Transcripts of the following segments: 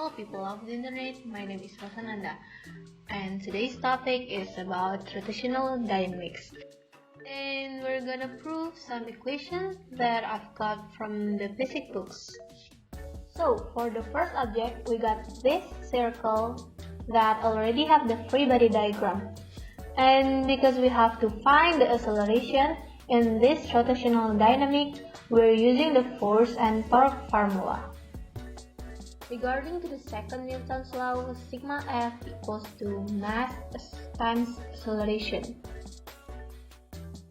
Hello people of the internet, my name is Rosananda and today's topic is about rotational dynamics. And we're gonna prove some equations that I've got from the basic books. So for the first object, we got this circle that already have the free body diagram. And because we have to find the acceleration in this rotational dynamic, we're using the force and torque formula. Regarding to the second Newton's law, sigma F equals to mass times acceleration.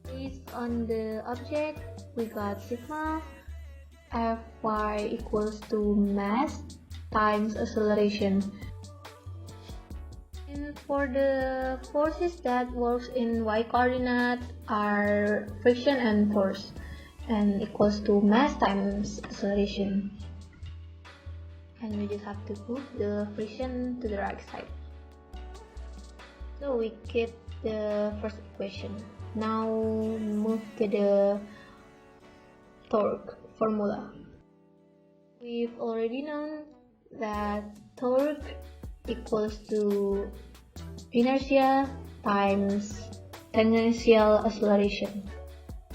Based on the object, we got sigma Fy equals to mass times acceleration. And for the forces that works in y coordinate are friction and force, and equals to mass times acceleration. And we just have to move the friction to the right side. So we get the first equation. Now move to the torque formula. We've already known that torque equals to inertia times tangential acceleration.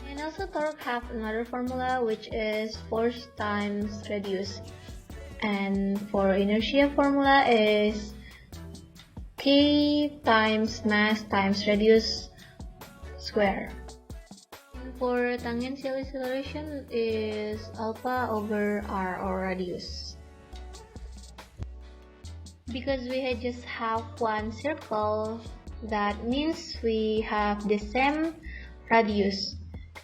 And also torque have another formula which is force times radius. And for inertia formula is k times mass times radius square. And for tangential acceleration is alpha over r or radius. Because we just have one circle, that means we have the same radius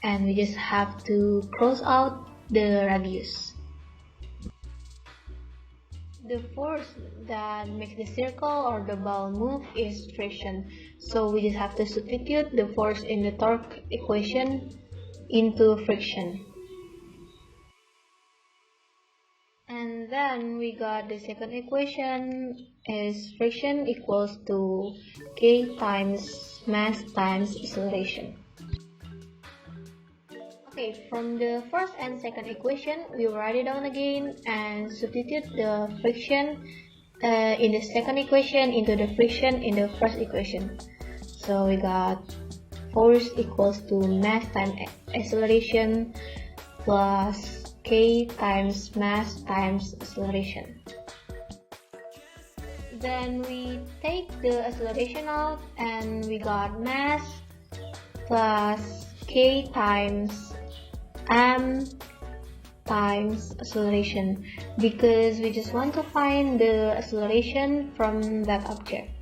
and we just have to cross out the radius. The force that makes the circle or the ball move is friction, so we just have to substitute the force in the torque equation into friction. And then we got the second equation is friction equals to k times mass times acceleration. Okay, from the first and second equation, we write it down again and substitute the friction in the second equation into the friction in the first equation. So we got force equals to mass times acceleration plus k times mass times acceleration. Then we take the acceleration out and we got mass plus k times m times acceleration, because we just want to find the acceleration from that object.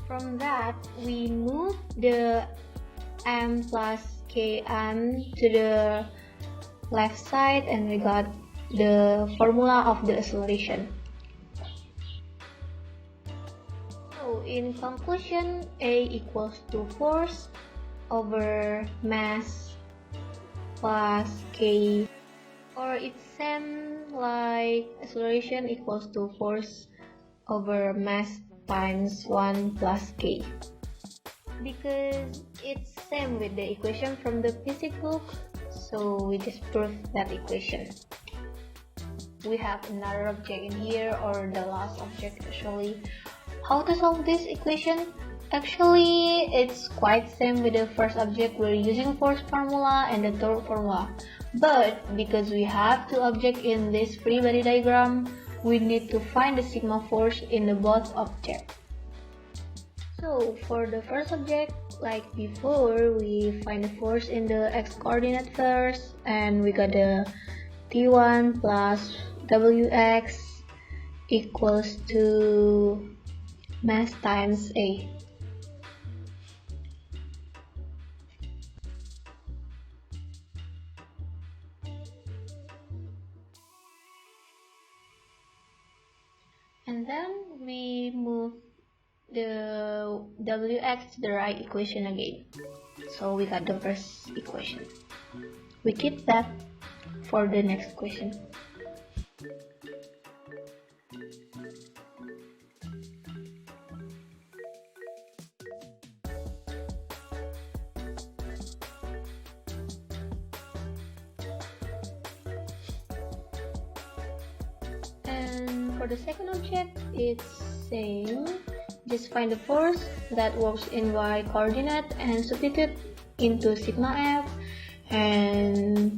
From that, we move the m plus km to the left side and we got the formula of the acceleration. So in conclusion, A equals to force over mass plus k, or it's same like acceleration equals to force over mass times 1 plus k, because it's same with the equation from the physics book, so we just prove that equation. We have another object in here, or the last object actually. How to solve this equation? Actually, it's quite same with the first object. We're using force formula and the torque formula. But because we have two objects in this free body diagram, we need to find the sigma force in the both objects. So for the first object, like before, we find the force in the x coordinate first, and we got the T1 plus Wx equals to mass times A. And then we move the Wx to the right equation again. So we got the first equation. We keep that for the next equation. for the second object, it's same. Just find the force that works in y coordinate and substitute into sigma f, and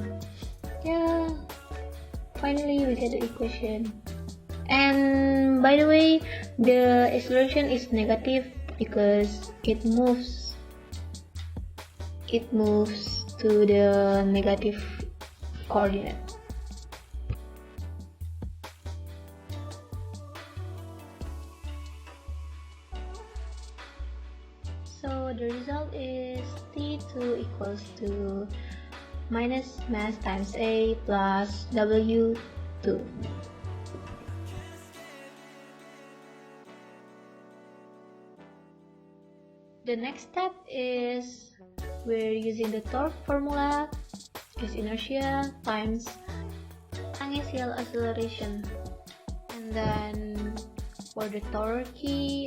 yeah, finally we get the equation. And by the way, the acceleration is negative because it moves to the negative coordinate. So the result is T2 equals to minus mass times A plus W2. The next step is we're using the torque formula, is inertia times tangential acceleration. And then for the torque,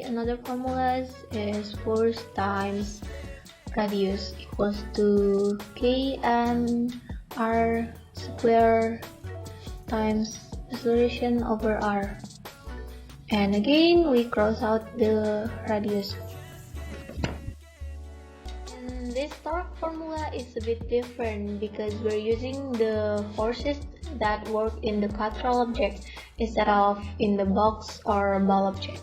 another formula is force times radius equals to kmr square times acceleration over r. And again, we cross out the radius. And this torque formula is a bit different because we're using the forces that work in the catrol object instead of in the box or ball object.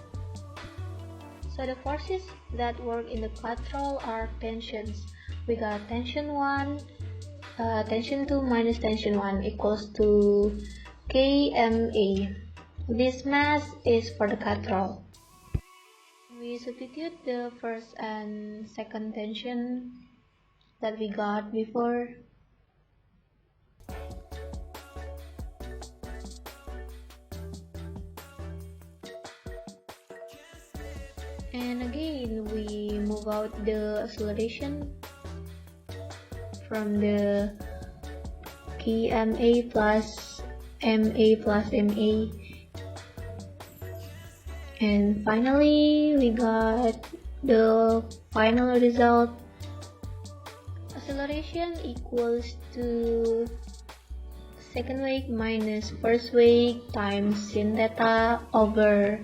So the forces that work in the catrol are tensions. We got tension 1, tension 2 minus tension 1 equals to kma. This mass is for the catrol. We substitute the first and second tension that we got before. And again, we move out the acceleration from the kma plus ma. And finally, we got the final result. Acceleration equals to second wave minus first wave times sin theta over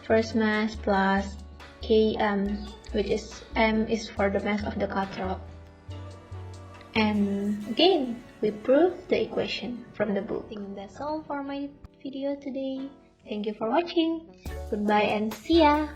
first mass plus km, which is m is for the mass of the catrol. And again, we proved the equation from the book. I think that's all for my video today. Thank you for watching. Goodbye and see ya!